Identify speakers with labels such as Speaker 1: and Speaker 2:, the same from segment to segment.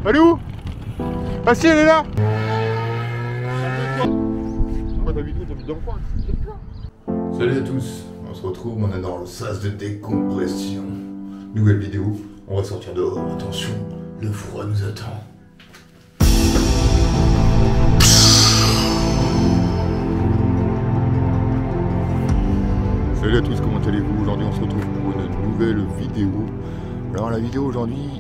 Speaker 1: Elle est où? Ah si, elle est là. Pourquoi t'habites dans le coin?
Speaker 2: Salut à tous, on se retrouve, on est dans le sas de décompression. Nouvelle vidéo, on va sortir dehors, attention, le froid nous attend.
Speaker 1: Salut à tous, comment allez-vous? Aujourd'hui on se retrouve pour une nouvelle vidéo. Alors la vidéo aujourd'hui,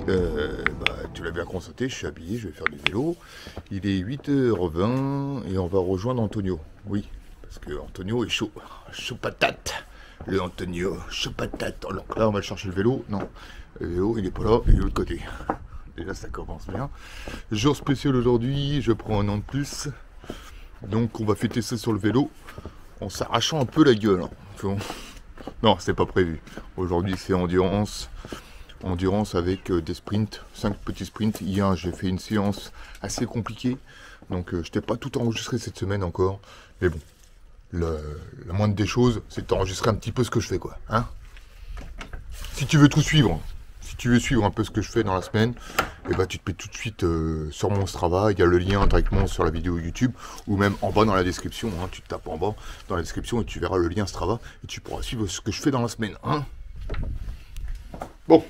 Speaker 1: tu l'as bien constaté, je suis habillé, je vais faire du vélo. Il est 8h20 et on va rejoindre Antonio. Oui, parce que Antonio est chaud, chaud patate. Le Antonio, chaud patate. Alors là on va chercher le vélo, non, le vélo il est pas là, il est de l'autre côté. Déjà ça commence bien. Jour spécial aujourd'hui, je prends un an de plus. Donc on va fêter ça sur le vélo en s'arrachant un peu la gueule. Hein. Non, c'est pas prévu. Aujourd'hui c'est endurance. Endurance avec des sprints, 5 petits sprints. Hier j'ai fait une séance assez compliquée. Donc je t'ai pas tout enregistré cette semaine encore. Mais bon, la moindre des choses, c'est d'enregistrer un petit peu ce que je fais, quoi. Hein, si tu veux tout suivre, si tu veux suivre un peu ce que je fais dans la semaine, et bah tu te mets tout de suite sur mon Strava. Il y a le lien directement sur la vidéo YouTube ou même en bas dans la description. Hein, tu te tapes en bas dans la description et tu verras le lien Strava et tu pourras suivre ce que je fais dans la semaine. Hein. Bon,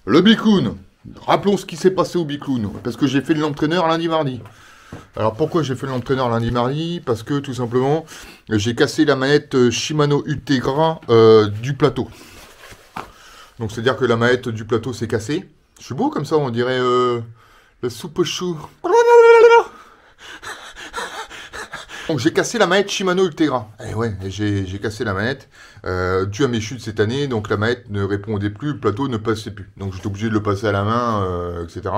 Speaker 1: le Bicloun. Rappelons ce qui s'est passé au Bicloun, parce que j'ai fait l'entraîneur lundi mardi. Alors pourquoi j'ai fait l'entraîneur lundi mardi? Parce que tout simplement j'ai cassé la manette Shimano Ultegra du plateau. Donc c'est à dire que la manette du plateau s'est cassée. Je suis beau comme ça, on dirait la soupe au chou. Donc j'ai cassé la manette Shimano Ultegra. Et ouais, j'ai cassé la manette dû à mes chutes cette année. Donc la manette ne répondait plus, le plateau ne passait plus. Donc j'étais obligé de le passer à la main, etc.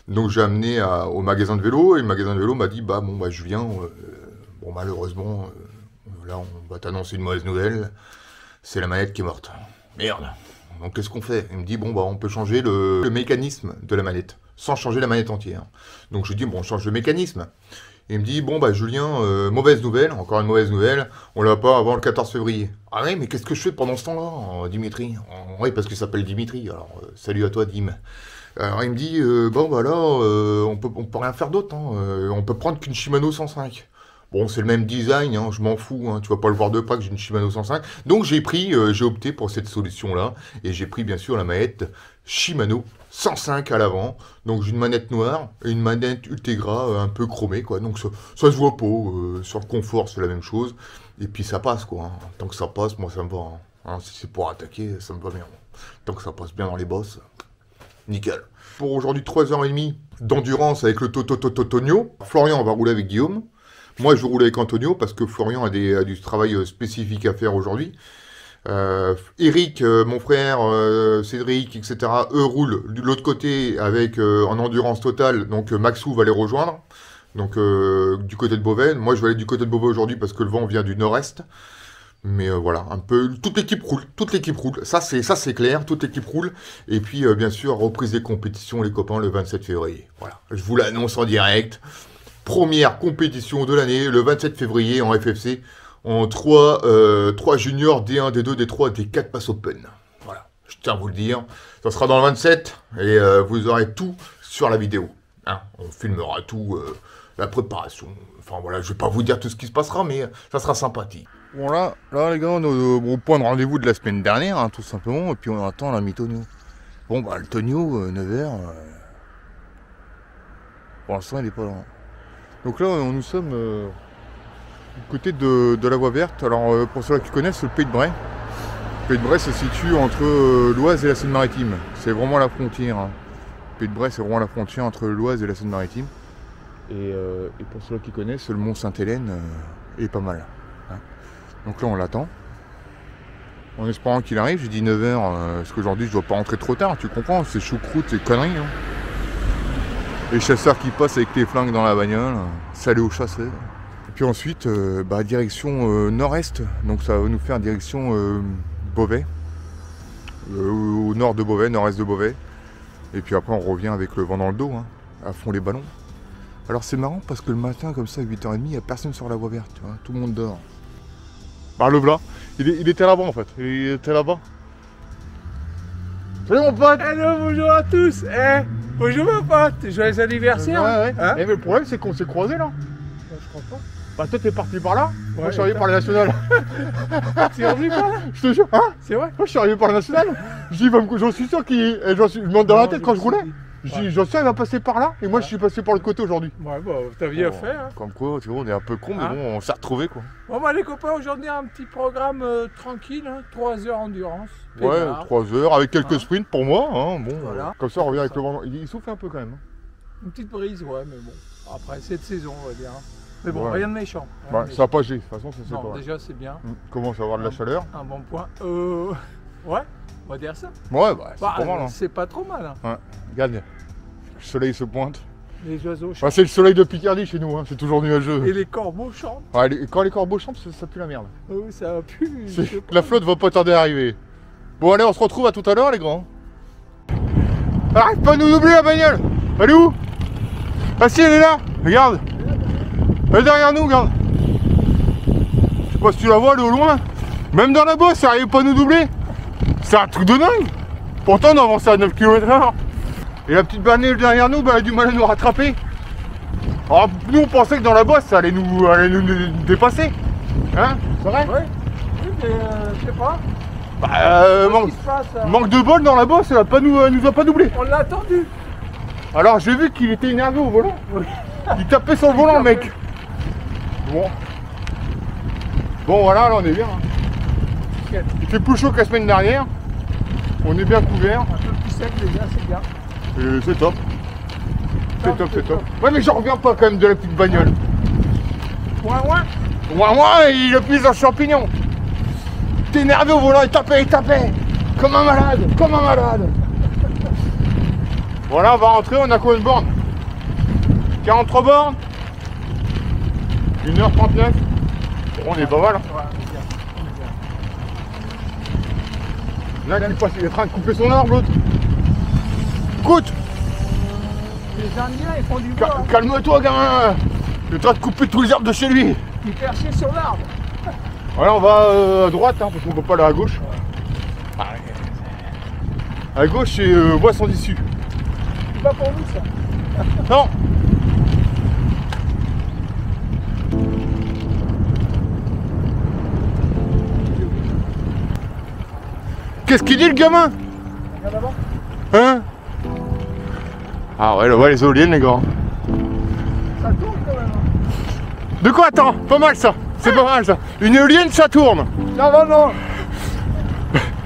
Speaker 1: Donc j'ai amené au magasin de vélo et le magasin de vélo m'a dit bah je viens. Bon malheureusement, là on va t'annoncer une mauvaise nouvelle. C'est la manette qui est morte. Merde. Donc qu'est-ce qu'on fait? Il me dit bon on peut changer le mécanisme de la manette sans changer la manette entière. Donc je dis bon on change le mécanisme. Et il me dit, bon, Julien, mauvaise nouvelle, encore une mauvaise nouvelle, on l'a pas avant le 14 février. Ah oui, mais qu'est-ce que je fais pendant ce temps-là, Dimitri? Oui, parce qu'il s'appelle Dimitri, alors salut à toi, Dim. Alors il me dit, là, on peut rien faire d'autre, hein, on peut prendre qu'une Shimano 105. Bon, c'est le même design, hein, je m'en fous, hein, tu vas pas le voir de près que j'ai une Shimano 105. Donc j'ai opté pour cette solution-là, et j'ai pris bien sûr la manette Shimano 105 à l'avant. Donc j'ai une manette noire et une manette Ultegra un peu chromée, quoi. Donc ça se voit pas, sur le confort c'est la même chose. Et puis ça passe, quoi. Hein. Tant que ça passe, moi ça me va. Hein. Hein, si c'est pour attaquer, ça me va bien. Tant que ça passe bien dans les bosses, nickel. Pour aujourd'hui 3h30 d'endurance avec le Tonio. Florian va rouler avec Guillaume. Moi, je vais rouler avec Antonio parce que Florian a du travail spécifique à faire aujourd'hui. Eric, mon frère, Cédric, etc., eux roulent de l'autre côté avec en endurance totale. Donc Maxou va les rejoindre. Donc du côté de Beauvais. Moi, je vais aller du côté de Beauvais aujourd'hui parce que le vent vient du nord-est. Mais voilà, un peu. Toute l'équipe roule. Toute l'équipe roule. Ça, c'est clair. Toute l'équipe roule. Et puis, bien sûr, reprise des compétitions, les copains, le 27 février. Voilà. Je vous l'annonce en direct. Première compétition de l'année, le 27 février en FFC, en 3 juniors, D1, D2, D3, D4 Pass Open. Voilà, je tiens à vous le dire. Ça sera dans le 27 et vous aurez tout sur la vidéo. Hein, on filmera tout, la préparation. Enfin voilà, je vais pas vous dire tout ce qui se passera, mais ça sera sympathique. Bon là les gars, on est au point de rendez-vous de la semaine dernière, hein, tout simplement, et puis on attend l'ami Tonio. Bon le Tonio, 9h, pour l'instant il est pas là. Donc là, nous sommes du côté de la voie verte. Alors, pour ceux qui connaissent, le Pays de Bray. Le Pays de Bray se situe entre l'Oise et la Seine-Maritime. C'est vraiment la frontière. Hein. Le Pays de Bray, c'est vraiment la frontière entre l'Oise et la Seine-Maritime. Et pour ceux qui connaissent, le Mont Sainte-Hélène est pas mal. Hein. Donc là, on l'attend. En espérant qu'il arrive, j'ai dit 9h, parce qu'aujourd'hui, je dois pas rentrer trop tard, tu comprends, c'est choucroute, c'est conneries. Hein. Les chasseurs qui passent avec les flingues dans la bagnole, salut aux chasseurs. Et puis ensuite, direction nord-est, donc ça va nous faire direction Beauvais, au nord de Beauvais, nord-est de Beauvais. Et puis après on revient avec le vent dans le dos, hein, à fond les ballons. Alors c'est marrant parce que le matin, comme ça, à 8h30, il n'y a personne sur la voie verte, tu vois, tout le monde dort. Le voilà, il était là-bas en fait, il était là-bas. Salut mon pote.
Speaker 3: Hello, bonjour à tous. Bonjour ma pote, joyeux anniversaire.
Speaker 4: Ouais.
Speaker 3: Hein?
Speaker 4: Mais le problème, c'est qu'on s'est croisés là.
Speaker 3: Je crois pas.
Speaker 4: Bah, toi, t'es parti par là.
Speaker 3: Ouais,
Speaker 4: Moi, je suis arrivé par la nationale.
Speaker 3: C'est revenu par là.
Speaker 4: Je te jure, hein.
Speaker 3: C'est vrai?
Speaker 4: Moi, je suis arrivé par la nationale. Je dis, j'en suis sûr qu'il. Et je me demande dans la tête quand je roulais. Je dis, j'en suis sûr, il va passer par là. Et moi, je suis passé par le côté aujourd'hui.
Speaker 3: Ouais, bah, t'as bien fait. Hein.
Speaker 4: Comme quoi, tu vois, on est un peu con, mais
Speaker 3: Hein
Speaker 4: bon, on s'est retrouvés quoi.
Speaker 3: Bon, bah, les copains, aujourd'hui, un petit programme tranquille, hein, 3 heures endurance.
Speaker 4: Ouais,
Speaker 3: Peinard.
Speaker 4: 3 heures avec quelques
Speaker 3: Hein.
Speaker 4: sprints pour moi. Hein. Bon,
Speaker 3: Voilà.
Speaker 4: comme ça, on revient avec le vent. Il souffle un peu quand même.
Speaker 3: Une petite brise, ouais, mais bon. Après, c'est de saison, on va dire. Hein. Mais bon,
Speaker 4: Ouais.
Speaker 3: rien de méchant. Rien
Speaker 4: Bah,
Speaker 3: de
Speaker 4: ça va pas gelé. De toute façon, ça c'est
Speaker 3: Non,
Speaker 4: pas vrai.
Speaker 3: déjà, c'est bien.
Speaker 4: Commence à avoir de la chaleur.
Speaker 3: Un bon point. Ouais, on va dire ça.
Speaker 4: Ouais, bah, c'est
Speaker 3: Bah,
Speaker 4: pas mal. Hein.
Speaker 3: c'est pas trop mal. Hein.
Speaker 4: Ouais. Regarde, le soleil se pointe.
Speaker 3: Les oiseaux
Speaker 4: Bah,
Speaker 3: chantent.
Speaker 4: c'est le soleil de Picardie chez nous, hein. C'est toujours nuageux.
Speaker 3: Et les corbeaux chantent.
Speaker 4: Ouais, quand les corbeaux chantent, ça pue la merde.
Speaker 3: Oui, ça a pu. je sais pas.
Speaker 4: La flotte va pas tarder à arriver. Bon, allez, on se retrouve à tout à l'heure, les grands. Arrête pas de nous doubler la bagnole. Elle est où? Ah si, elle est là. Regarde. Elle est derrière nous, regarde. Je sais pas si tu la vois, elle est au loin. Même dans la bosse, elle arrive pas à nous doubler. C'est un truc de dingue. Pourtant, on avançait à 9 km/h. Et la petite bagnole derrière nous, bah, elle a du mal à nous rattraper. Alors, nous, on pensait que dans la bosse, ça allait nous dépasser. Hein? C'est vrai?
Speaker 3: Ouais. Oui, mais je sais pas.
Speaker 4: Bah,
Speaker 3: Qu'est-ce qui se passe hein
Speaker 4: manque de bol dans la bosse, elle nous a pas doublé.
Speaker 3: On l'a attendu.
Speaker 4: Alors j'ai vu qu'il était énervé au volant.
Speaker 3: Oui.
Speaker 4: Il tapait sur le volant, mec. Bon. Bon, voilà, là on est bien. Hein. Il fait plus chaud que la semaine dernière. On est bien couvert.
Speaker 3: Un peu plus sec déjà, c'est bien.
Speaker 4: Et c'est top. C'est top, c'est
Speaker 3: c'est
Speaker 4: top. Ouais, mais j'en reviens pas quand même de la petite bagnole.
Speaker 3: Ouin, ouin.
Speaker 4: Moi, il a pris un champignon. T'es énervé au volant, il tapait. Comme un malade. Voilà, on va rentrer, on a combien de bornes? 43 bornes. 1h39. Bon, on est pas mal. Hein.
Speaker 3: Ouais, on est bien.
Speaker 4: Là, il est en train de couper son arbre, l'autre. Écoute,
Speaker 3: Les Indiens, ils font du bois. Hein.
Speaker 4: calme-toi, gamin. Il est en train de couper tous les arbres de chez lui.
Speaker 3: Ils perchaient sur l'arbre.
Speaker 4: Voilà, on va à droite, hein, parce qu'on peut pas aller à gauche. À gauche, c'est voie sans issue.
Speaker 3: C'est pas pour nous, ça.
Speaker 4: Non. Qu'est-ce qu'il dit, le gamin?
Speaker 3: Regarde avant.
Speaker 4: Hein? Ah ouais, là, ouais, les éoliennes, les gars.
Speaker 3: Ça tourne quand même. Hein.
Speaker 4: De quoi? Attends, pas mal ça. C'est pas mal ça. Une éolienne, ça tourne.
Speaker 3: Non.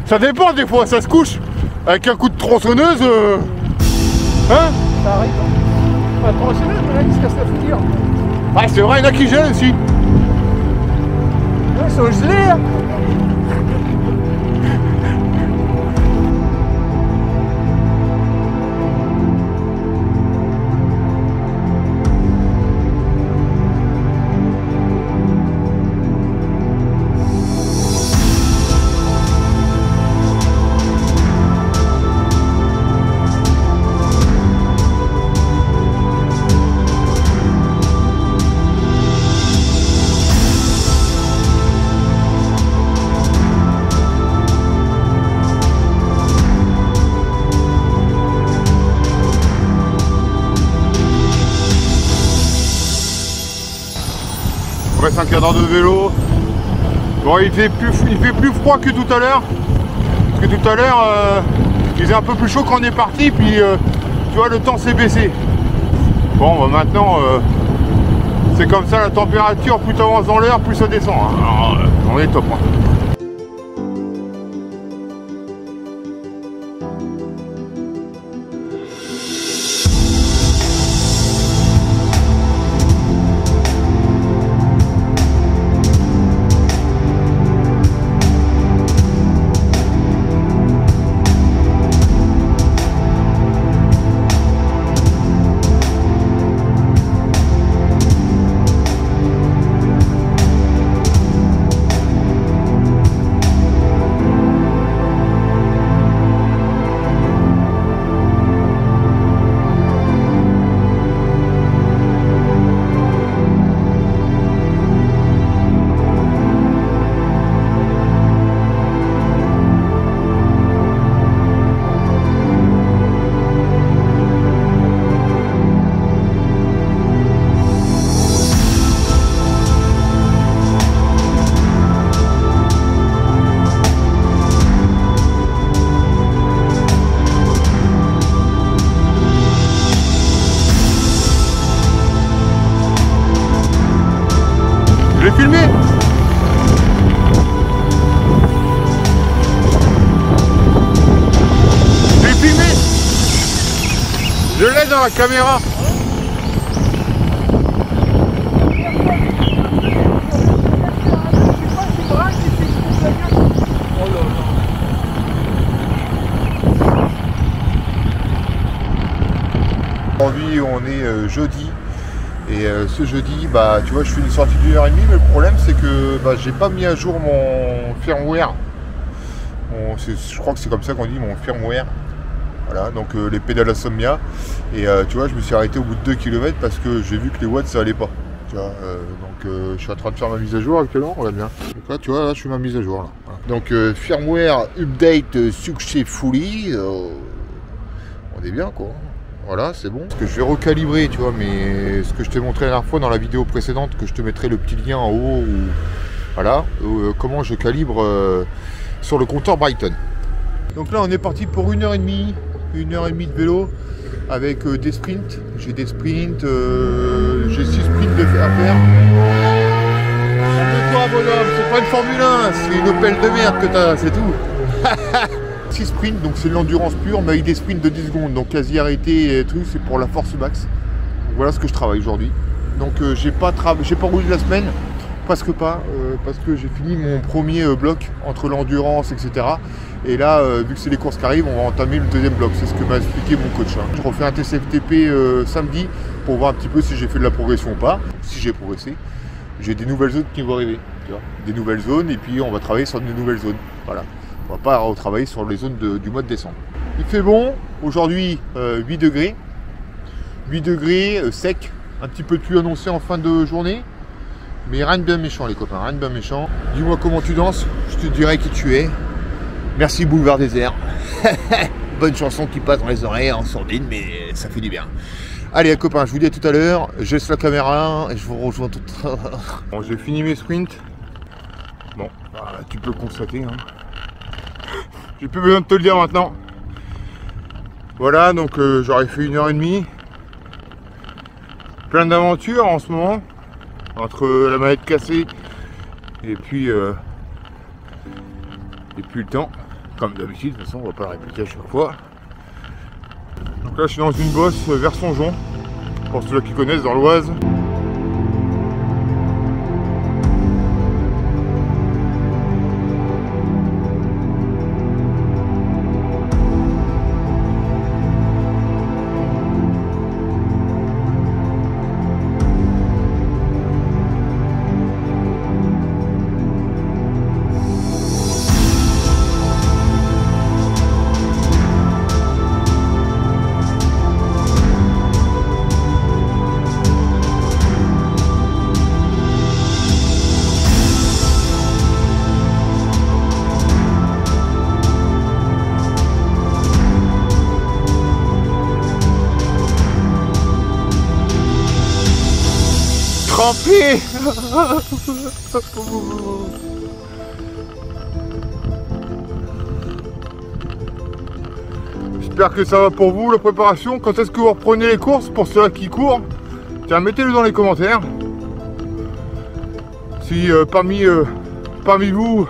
Speaker 4: Ça dépend des fois, ça se couche. Avec un coup de tronçonneuse. Hein?
Speaker 3: Ça arrive. Hein. Pas tronçonneuse, mais là, il se casse la figure.
Speaker 4: Ah, c'est vrai, il y en a qui gèlent aussi.
Speaker 3: Ouais, ils sont gelés. Hein.
Speaker 4: On reste un cadre de vélo. Bon, il fait plus froid que tout à l'heure. Parce que tout à l'heure, il faisait un peu plus chaud quand on est parti. Puis, tu vois, le temps s'est baissé. Bon, bah, maintenant, c'est comme ça la température. Plus tu avances dans l'heure, plus ça descend. Hein. Alors, on est top. Hein. la caméra. Aujourd'hui on est jeudi et ce jeudi bah tu vois je fais une sortie d'1h30 mais le problème c'est que bah, j'ai pas mis à jour mon firmware. Je crois que c'est comme ça qu'on dit, mon firmware. Voilà, donc les pédales Insomnia. Et tu vois, je me suis arrêté au bout de 2 km parce que j'ai vu que les watts ça allait pas. Tu vois, donc je suis en train de faire ma mise à jour actuellement, on va bien. Donc là, tu vois, là je fais ma mise à jour. Là. Voilà. Donc firmware update successfully. On est bien quoi. Voilà, c'est bon. Parce que je vais recalibrer, tu vois, mais ce que je t'ai montré la dernière fois dans la vidéo précédente, que je te mettrai le petit lien en haut, ou voilà, comment je calibre sur le compteur Brighton. Donc là on est parti pour 1h30 de vélo avec des sprints. J'ai des sprints, j'ai 6 sprints à faire. Calme-toi bonhomme, c'est pas une Formule 1, c'est une Opel de merde que t'as, c'est tout. 6 sprints, donc c'est de l'endurance pure, mais avec des sprints de 10 secondes, donc quasi arrêté et tout, c'est pour la force max. Donc voilà ce que je travaille aujourd'hui. Donc j'ai pas roulé la semaine. Presque pas, parce que j'ai fini mon premier bloc entre l'endurance, etc. Et là, vu que c'est les courses qui arrivent, on va entamer le deuxième bloc. C'est ce que m'a expliqué mon coach. Hein. Je refais un test FTP samedi pour voir un petit peu si j'ai fait de la progression ou pas. Si j'ai progressé, j'ai des nouvelles zones qui vont arriver. Tu vois, des nouvelles zones, et puis on va travailler sur des nouvelles zones. Voilà. On va pas retravailler sur les zones du mois de décembre. Il fait bon. Aujourd'hui, 8 degrés. 8 degrés, sec. Un petit peu de pluie annoncée en fin de journée. Mais rien de bien méchant les copains, rien de bien méchant. Dis-moi comment tu danses, je te dirai qui tu es. Merci Boulevard Désert. Bonne chanson qui passe dans les oreilles en sourdine, mais ça fait du bien. Allez les copains, je vous dis à tout à l'heure. Je laisse la caméra et je vous rejoins tout à l'heure. Bon, j'ai fini mes sprints. Bon, voilà, tu peux le constater. Hein. J'ai plus besoin de te le dire maintenant. Voilà, donc j'aurais fait 1h30. Plein d'aventures en ce moment. Entre la manette cassée et puis le temps, comme d'habitude, de toute façon on va pas le répéter à chaque fois. Donc là je suis dans une bosse vers Songeon, pour ceux qui connaissent dans l'Oise. Trempé. J'espère que ça va pour vous la préparation. Quand est-ce que vous reprenez les courses pour ceux qui courent? Tiens, mettez-le dans les commentaires. Si parmi vous,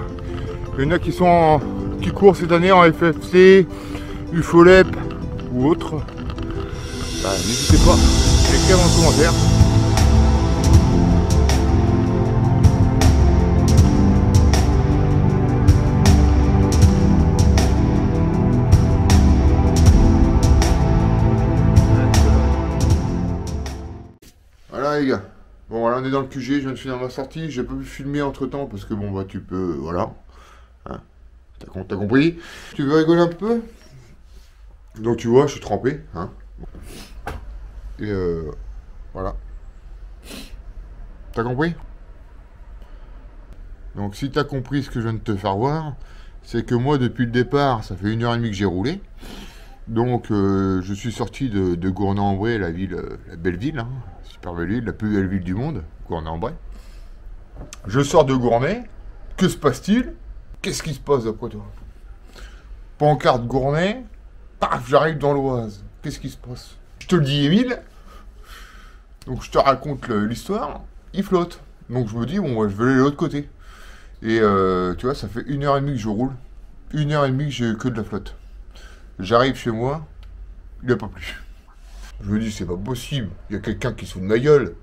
Speaker 4: il y en a qui courent cette année en FFC, UFOLEP ou autre, bah, n'hésitez pas, écrivez dans les commentaires. Voilà les gars, bon voilà on est dans le QG, je viens de finir ma sortie, j'ai pas pu filmer entre temps parce que bon bah tu peux, voilà, hein, t'as compris. Tu veux rigoler un peu? Donc tu vois je suis trempé, hein, et voilà, t'as compris? Donc si t'as compris ce que je viens de te faire voir, c'est que moi depuis le départ, ça fait 1h30 que j'ai roulé. Donc je suis sorti de Gournay-en-Bray, la ville, la belle ville, hein, super belle ville, la plus belle ville du monde, Gournay-en-Bray. Je sors de Gournay, que se passe-t-il? Qu'est-ce qui se passe d'après toi? Pancarte Gournay, paf, j'arrive dans l'Oise. Qu'est-ce qui se passe? Je te le dis Émile, donc je te raconte l'histoire, il flotte. Donc je me dis, bon, je vais aller de l'autre côté. Et tu vois, ça fait 1h30 que je roule, 1h30 que j'ai que de la flotte. J'arrive chez moi, il n'y a pas plus. Je me dis, c'est pas possible, il y a quelqu'un qui se fout de ma gueule.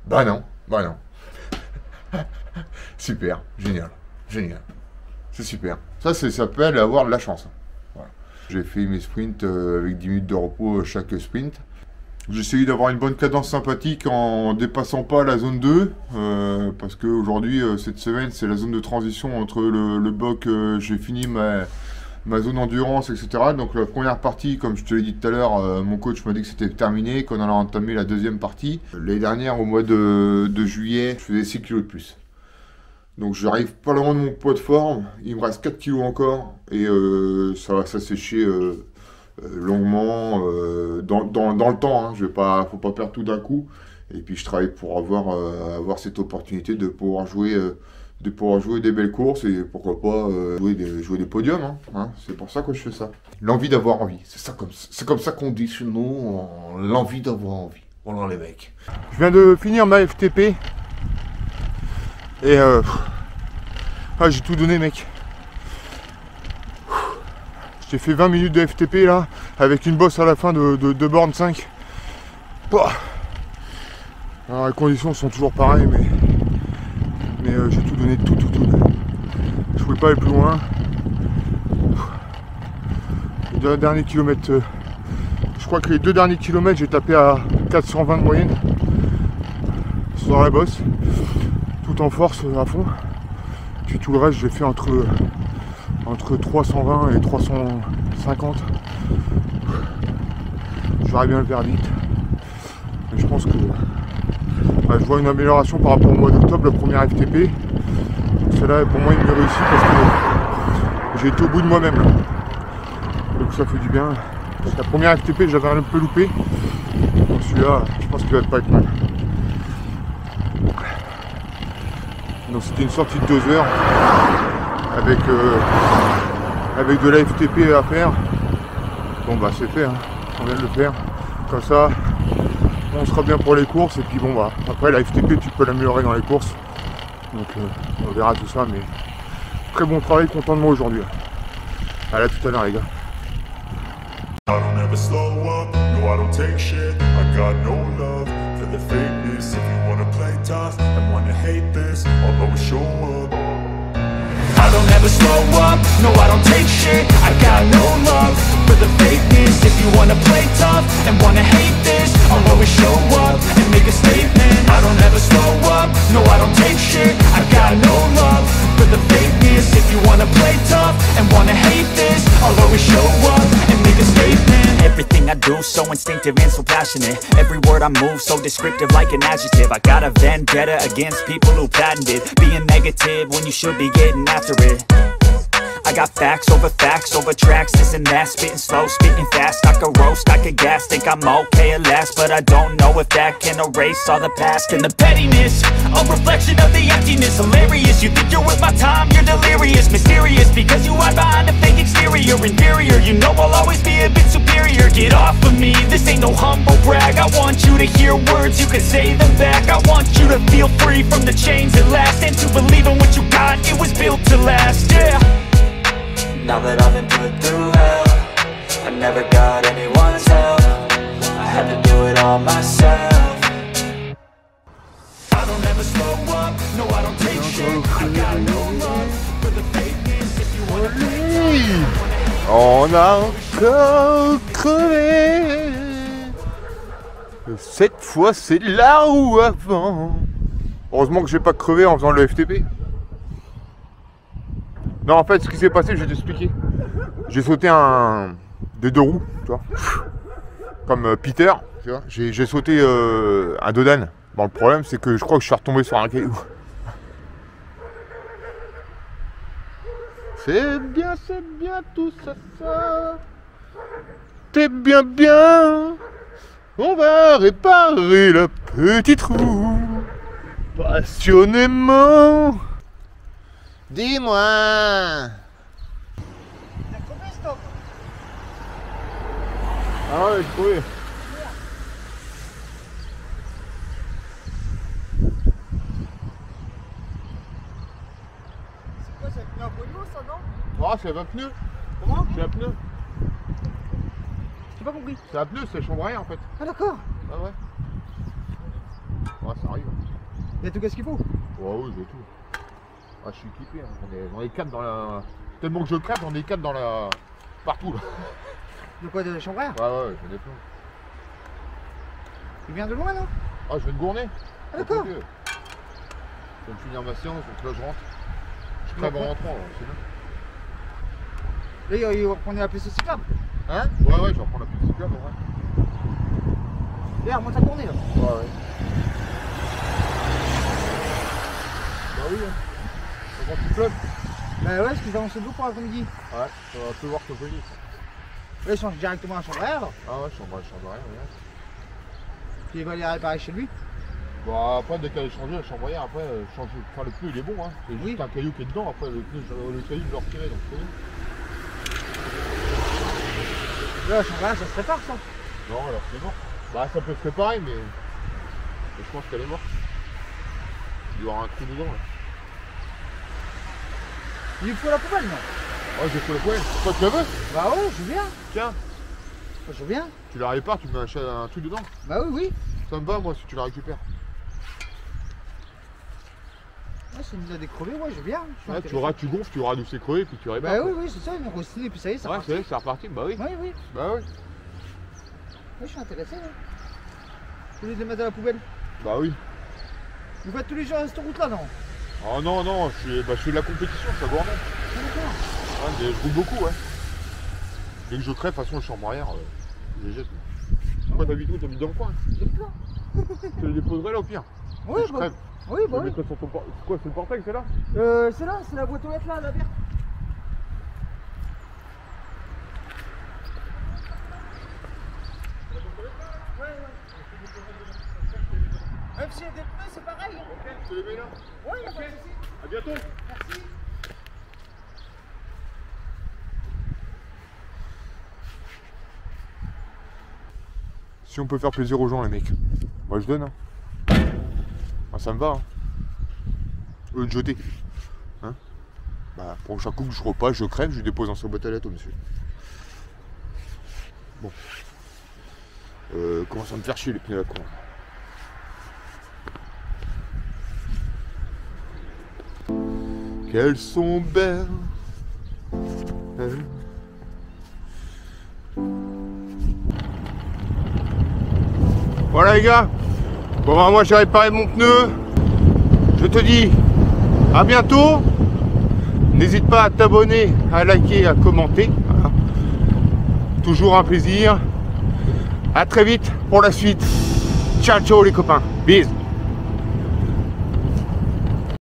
Speaker 4: Bah non. Super, génial. C'est super. Ça s'appelle avoir de la chance. Voilà. J'ai fait mes sprints avec 10 minutes de repos chaque sprint. J'ai essayé d'avoir une bonne cadence sympathique en dépassant pas la zone 2. Parce qu'aujourd'hui, cette semaine, c'est la zone de transition entre le bloc, j'ai fini ma zone endurance, etc. Donc la première partie, comme je te l'ai dit tout à l'heure, mon coach m'a dit que c'était terminé, qu'on allait entamer la deuxième partie. L'année dernière, au mois de juillet, je faisais 6 kilos de plus. Donc j'arrive pas loin de mon poids de forme, il me reste 4 kilos encore, et ça va s'assécher longuement, dans le temps, hein. Faut pas perdre tout d'un coup. Et puis je travaille pour avoir cette opportunité de pouvoir jouer des belles courses, et pourquoi pas jouer des podiums, hein. C'est pour ça que je fais ça. L'envie d'avoir envie, c'est comme ça qu'on dit chez nous, l'envie d'avoir envie. Voilà les mecs. Je viens de finir ma FTP. Et j'ai tout donné, mec. J'ai fait 20 minutes de FTP là, avec une bosse à la fin de borne 5. Alors les conditions sont toujours pareilles, mais j'ai tout donné, tout. Je pouvais pas aller plus loin. Les derniers kilomètres, je crois que les 2 derniers kilomètres, j'ai tapé à 420 de moyenne sur la bosse, tout en force à fond. Puis tout le reste, j'ai fait entre 320 et 350. J'aurais bien le faire vite. Mais je pense que je vois une amélioration par rapport au mois d'octobre, le premier FTP. Celle-là, pour moi, il me réussit parce que j'ai été au bout de moi-même. Donc ça fait du bien. Parce que la première FTP, j'avais un peu loupé. Donc celui-là, je pense qu'il va pas être mal. Donc c'était une sortie de 2 heures avec de la FTP à faire. Bon bah c'est fait, hein. On vient de le faire. Comme ça, on sera bien pour les courses, et puis bon bah après la FTP tu peux l'améliorer dans les courses. Donc on verra tout ça, mais très bon travail, content de moi aujourd'hui. À tout à l'heure les gars.
Speaker 5: I don't ever slow up, no I don't take shit. I got no love for the fakeness. If you wanna play tough and wanna hate this, I'll always show up. I don't ever slow up, no I don't take shit. I got no love for the fakeness. If you wanna play tough and wanna hate this, I'll always show up and make a statement. I don't ever slow up, no I don't take shit. I got no love for the fakeness. If you wanna play tough and wanna hate this, I'll always show up and make a statement.
Speaker 6: Everything I do so instinctive and so passionate. Every word I move so descriptive like an adjective. I got a vendetta against people who patented being negative when you should be getting after it. I got facts over tracks, this and that. Spitting slow, spitting fast. I could roast, I could gas. Think I'm okay at last, but I don't know if that can erase all the past. And the pettiness, a reflection of the emptiness. Hilarious, you think you're worth my time, you're delirious. Mysterious, because you hide behind a fake exterior. Inferior, you know I'll always be a bit superior. Get off of me, this ain't no humble brag. I want you to hear words, you can say them back. I want you to feel free from the chains at last, and to believe in what you got, it was built to last, yeah.
Speaker 7: Now that I've been put through hell, I never got anyone's help. I had to do it all myself.
Speaker 5: I don't ever slow up, no I don't take shit. I got no love for the fakeness. If you wanna play tough,
Speaker 4: On a encore crevé. Cette fois c'est là ou avant. Heureusement que j'ai pas crevé en faisant le FTP. Non, en fait, ce qui s'est passé, je vais t'expliquer. J'ai sauté des 2 roues, tu vois, comme Peter, tu vois. J'ai sauté un Dodan. Bon, le problème, c'est que je crois que je suis retombé sur un caillou. C'est bien, tout ça. T'es bien. On va réparer la petite roue. Passionnément. Dis-moi.
Speaker 3: T'as crevé, stop.
Speaker 4: Ah ouais, j'ai trouvé.
Speaker 3: C'est quoi, c'est un pneu à polio, ça, non?
Speaker 4: Ah, c'est un pneu.
Speaker 3: Comment?
Speaker 4: C'est un pneu.
Speaker 8: J'ai pas compris.
Speaker 4: C'est un pneu, c'est le chambre à air en fait.
Speaker 8: Ah d'accord.
Speaker 4: Ah ouais. Ouais, ça arrive.
Speaker 8: Il y a tout ce qu'il faut.
Speaker 4: Ouais, oui, j'ai tout. Ah, je suis équipé, hein. On est 4 dans la... Tellement que je crève, on est 4 dans la... Partout là.
Speaker 8: De quoi, de la chambre à air?
Speaker 4: Ouais, j'en ai plein.
Speaker 8: Tu viens de loin, non?
Speaker 4: Ah, je viens de Gournay.
Speaker 8: Ah d'accord.
Speaker 4: Je viens de finir ma séance, donc là je rentre. Je crève en rentrant, c'est bien.
Speaker 8: Là, il reprenait la piste cyclable.
Speaker 4: Hein? Ouais, je vais reprendre la piste cyclable, en vrai.
Speaker 8: Là, remonte à Gournay, là.
Speaker 4: Ouais. Bah oui, hein. Quand tu pleuves.
Speaker 8: Bah ouais, parce qu'ils avancent de l'eau pour l'après-midi.
Speaker 4: Ouais, ça va pleuvoir ce peu.
Speaker 8: Là, il change directement à la chambre à air.
Speaker 4: Ah ouais, chambre à rien, regarde.
Speaker 8: Puis il va aller réparer chez lui.
Speaker 4: Bon, après, dès qu'elle est changée, la chambre à air, après, changer... enfin, le pneu il est bon, hein. C'est juste un caillou qui est dedans, après le caillou je vais le retirer, donc c'est bon.
Speaker 8: Là, la chambre à air, ça se répare, ça.
Speaker 4: Non, alors c'est mort. Bah, ça peut se réparer, mais je pense qu'elle est morte. Il doit y avoir un trou dedans, là.
Speaker 8: Il lui faut la poubelle, non?
Speaker 4: Oh, j'ai fait le poêle. Toi, tu la veux?
Speaker 8: Bah ouais, je veux bien.
Speaker 4: Tiens,
Speaker 8: Je veux bien.
Speaker 4: tu la répares, tu mets un truc dedans.
Speaker 8: Bah oui.
Speaker 4: Ça me va, moi, si tu la récupères.
Speaker 8: Ouais, c'est une idée décrever, ouais, je veux bien.
Speaker 4: Ouais, tu gonfles, tu auras d'où c'est crevé, puis tu répares.
Speaker 8: Bah oui, c'est ça, ils m'ont re-signé, et puis ça y est, ça
Speaker 4: Ouais,
Speaker 8: part.
Speaker 4: c'est reparti, bah oui.
Speaker 8: Oui.
Speaker 4: Bah oui.
Speaker 8: Ouais, je suis intéressé, là. Au lieu de les mettre à la poubelle.
Speaker 4: Bah oui.
Speaker 8: Vous faites tous les jours à cette route-là, non?
Speaker 4: Oh non, je fais de la compétition, je suis à Gournay.
Speaker 8: Ah, d'accord.
Speaker 4: Ouais, mais je roule beaucoup, ouais. Dès que je crève, de toute façon, le chambre arrière, je les jette. Pourquoi t'habites où? T'habites dans le coin?
Speaker 8: J'ai plein.
Speaker 4: Je les déposerai là au pire.
Speaker 8: Oui,
Speaker 4: je
Speaker 8: bah,
Speaker 4: crève.
Speaker 8: oui, bah
Speaker 4: Je
Speaker 8: oui.
Speaker 4: mettrai sur ton C'est quoi, c'est le portail, c'est là?
Speaker 8: C'est là, c'est la boîte aux lettres là, la verte. Même s'il y a des pneus, c'est pareil.
Speaker 4: Ok, je te les mets là.
Speaker 8: Ouais, y a pas de souci.
Speaker 4: À bientôt.
Speaker 8: Merci.
Speaker 4: Si on peut faire plaisir aux gens, les mecs, moi je donne. Hein. Ah, ça me va. Hein. Au lieu de jeter. Hein, bah, pour chaque coup que je repasse, je crève, je dépose dans sa boîte à lettres, monsieur. Bon. Commence à me faire chier les pneus à la con. Qu'elles sont belles. Voilà les gars. Bon bah, moi j'ai réparé mon pneu. Je te dis à bientôt. N'hésite pas à t'abonner, à liker, à commenter. Voilà. Toujours un plaisir. À très vite pour la suite. Ciao ciao les copains. Bisous.